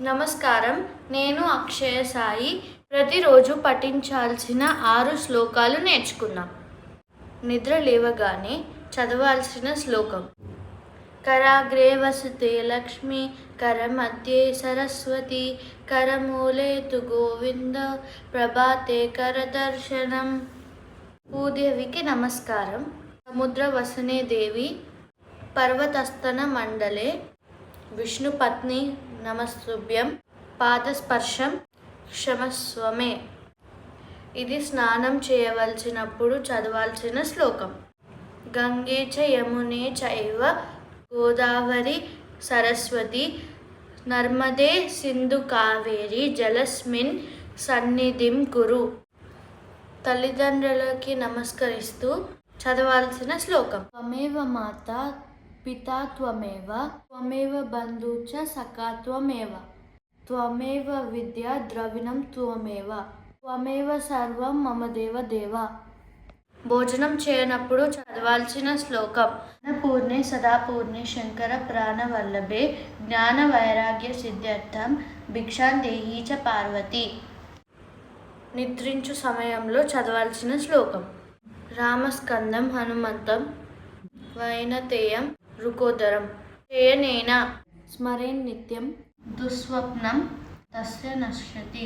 నమస్కారం. నేను అక్షయ సాయి. ప్రతిరోజు పఠించాల్సిన 6 శ్లోకాలు నేర్చుకుందాం. నిద్ర లేవగానే చదవాల్సిన శ్లోకం. కరాగ్రే వసతే లక్ష్మి, కరమధ్యే సరస్వతి, కరమూలే తు గోవింద, ప్రభాతే కరదర్శనం. భూదేవికి నమస్కారం. సముద్రవసనే దేవి, పర్వతస్థన మండలే, విష్ణుపత్ని నమస్తుభ్యం, పాదస్పర్శం క్షమస్వమే. ఇది స్నానం చేయవలసినప్పుడు చదవాల్సిన శ్లోకం. గంగే చ యమునే చైవ గోదావరి సరస్వతి నర్మదే సింధు కావేరి జలస్మిన్ సన్నిధిం కురు. తల్లిదండ్రులకి నమస్కరిస్తూ చదవాల్సిన శ్లోకం. త్వమేవ మాత పితా త్వమేవ, త్వమేవ బంధు చ సఖా త్వమేవ, త్వమేవ విద్యా ద్రవిణం త్వమేవ, త్వమేవ సర్వం మమ దేవ దేవ. భోజనం చేయనప్పుడు చదవాల్సిన శ్లోకం. అన్నపూర్ణే సదాపూర్ణే శంకర ప్రాణవల్లభే, జ్ఞాన వైరాగ్య సిద్ధ్యర్థం భిక్షాం దేహి చ పార్వతి. నిద్రించు సమయంలో చదవాల్సిన శ్లోకం. రామస్కందం హనుమంతం వైనతేయం రుకోదరం, శయనేన స్మరేన్ నిత్యం దుస్వప్నం తస్య నశ్యతి.